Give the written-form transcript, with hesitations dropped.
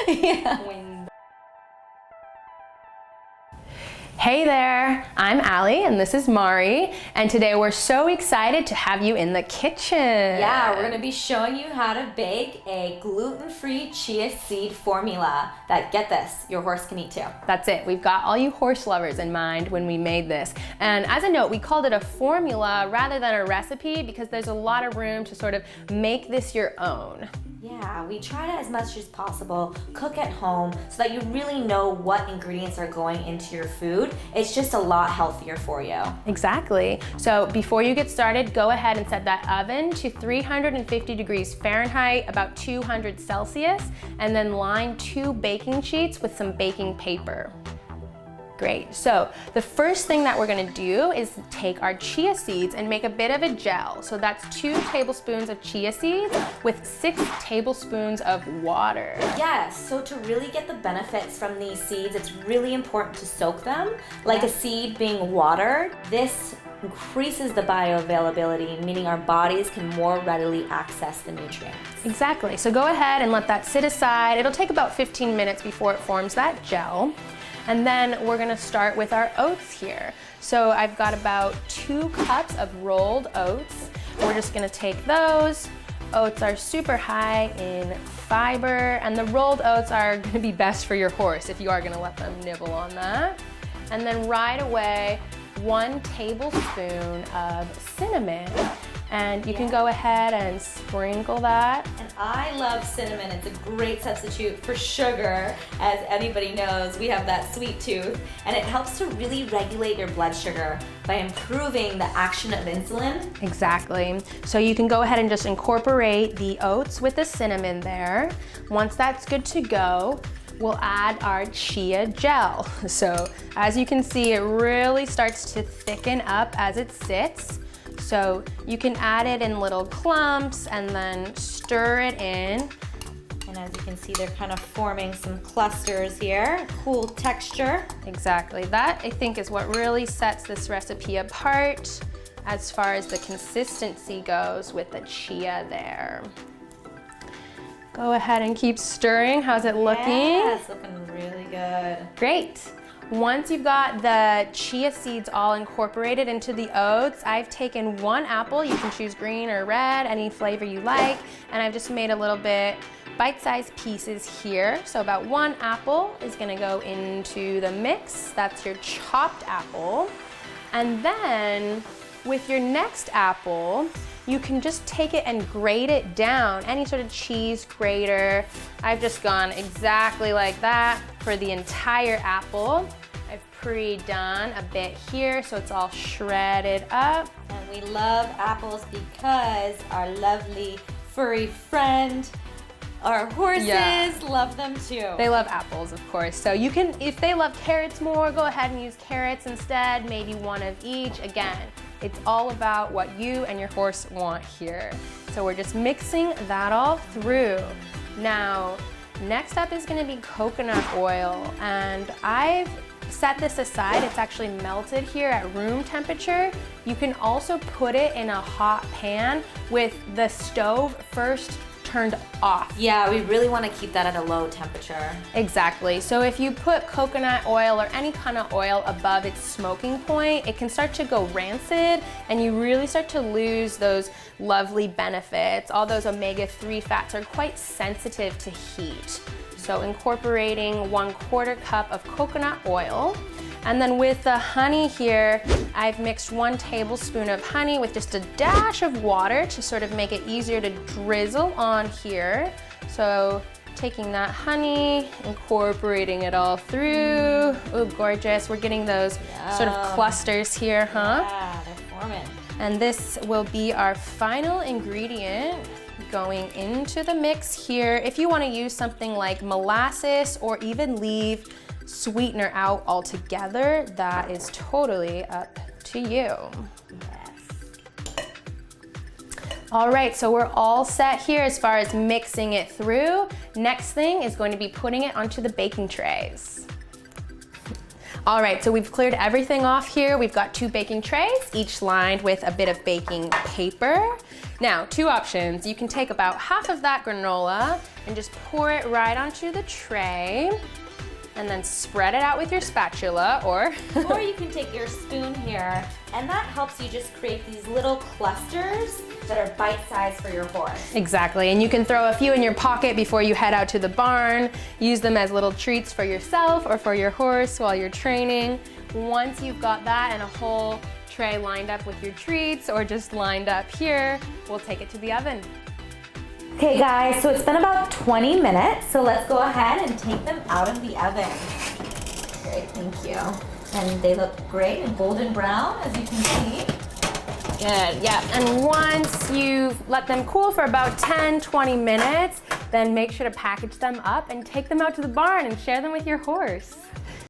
Yeah. Hey there, I'm Allie and this is Mari, and today we're so excited to have you in the kitchen. Yeah, we're gonna be showing you how to bake a gluten-free chia seed formula that, get this, your horse can eat too. That's it, we've got all you horse lovers in mind when we made this. And as a note, we called it a formula rather than a recipe because there's a lot of room to sort of make this your own. Yeah, we try to, as much as possible, cook at home so that you really know what ingredients are going into your food. It's just a lot healthier for you. Exactly. So before you get started, go ahead and set that oven to 350 degrees Fahrenheit, about 200 Celsius, and then line 2 baking sheets with some baking paper. Great, so the first thing that we're gonna do is take our chia seeds and make a bit of a gel. So that's 2 tablespoons of chia seeds with 6 tablespoons of water. Yes, so to really get the benefits from these seeds, it's really important to soak them. Like a seed being watered, this increases the bioavailability, meaning our bodies can more readily access the nutrients. Exactly, so go ahead and let that sit aside. It'll take about 15 minutes before it forms that gel. And then we're gonna start with our oats here. So I've got about 2 cups of rolled oats. We're just gonna take those. Oats are super high in fiber, and the rolled oats are gonna be best for your horse if you are gonna let them nibble on that. And then right away, 1 tablespoon of cinnamon. And you can go ahead and sprinkle that. And I love cinnamon. It's a great substitute for sugar. As anybody knows, we have that sweet tooth, and it helps to really regulate your blood sugar by improving the action of insulin. Exactly. So you can go ahead and just incorporate the oats with the cinnamon there. Once that's good to go, we'll add our chia gel. So as you can see, it really starts to thicken up as it sits. So you can add it in little clumps and then stir it in. And as you can see, they're kind of forming some clusters here. Cool texture. Exactly. That, I think, is what really sets this recipe apart as far as the consistency goes with the chia there. Go ahead and keep stirring. How's it looking? Yeah, it's looking really good. Great. Once you've got the chia seeds all incorporated into the oats, I've taken 1 apple. You can choose green or red, any flavor you like, and I've just made a little bit bite-sized pieces here. So about 1 apple is gonna go into the mix. That's your chopped apple. And then with your next apple, you can just take it and grate it down, any sort of cheese grater. I've just gone exactly like that for the entire apple. I've pre-done a bit here so it's all shredded up. And we love apples because our lovely furry friend, our horses, love them too. They love apples, of course. So you can, if they love carrots more, go ahead and use carrots instead, maybe 1 of each. Again, it's all about what you and your horse want here. So we're just mixing that all through. Now, next up is gonna be coconut oil, and I've set this aside. It's actually melted here at room temperature. You can also put it in a hot pan with the stove first turned off. Yeah, we really want to keep that at a low temperature. Exactly. So if you put coconut oil or any kind of oil above its smoking point, it can start to go rancid and you really start to lose those lovely benefits. All those omega-3 fats are quite sensitive to heat. So incorporating 1/4 cup of coconut oil. And then with the honey here, I've mixed 1 tablespoon of honey with just a dash of water to sort of make it easier to drizzle on here. So taking that honey, incorporating it all through. Oh, gorgeous. We're getting those sort of clusters here, huh? Yeah, they're forming. And this will be our final ingredient going into the mix here. If you want to use something like molasses or even leave sweetener out altogether, that is totally up to you. Yes. All right, so we're all set here as far as mixing it through. Next thing is going to be putting it onto the baking trays. All right, so we've cleared everything off here. We've got 2 baking trays, each lined with a bit of baking paper. Now, two options. You can take about half of that granola and just pour it right onto the tray and then spread it out with your spatula, or you can take your spoon here, and that helps you just create these little clusters that are bite-sized for your horse. Exactly, and you can throw a few in your pocket before you head out to the barn. Use them as little treats for yourself or for your horse while you're training. Once you've got that and a whole tray lined up with your treats or just lined up here, we'll take it to the oven. Okay guys, so it's been about 20 minutes, so let's go ahead and take them out of the oven. Great, thank you. And they look great and golden brown, as you can see. Good, yeah. And once you've let them cool for about 10-20 minutes, then make sure to package them up and take them out to the barn and share them with your horse.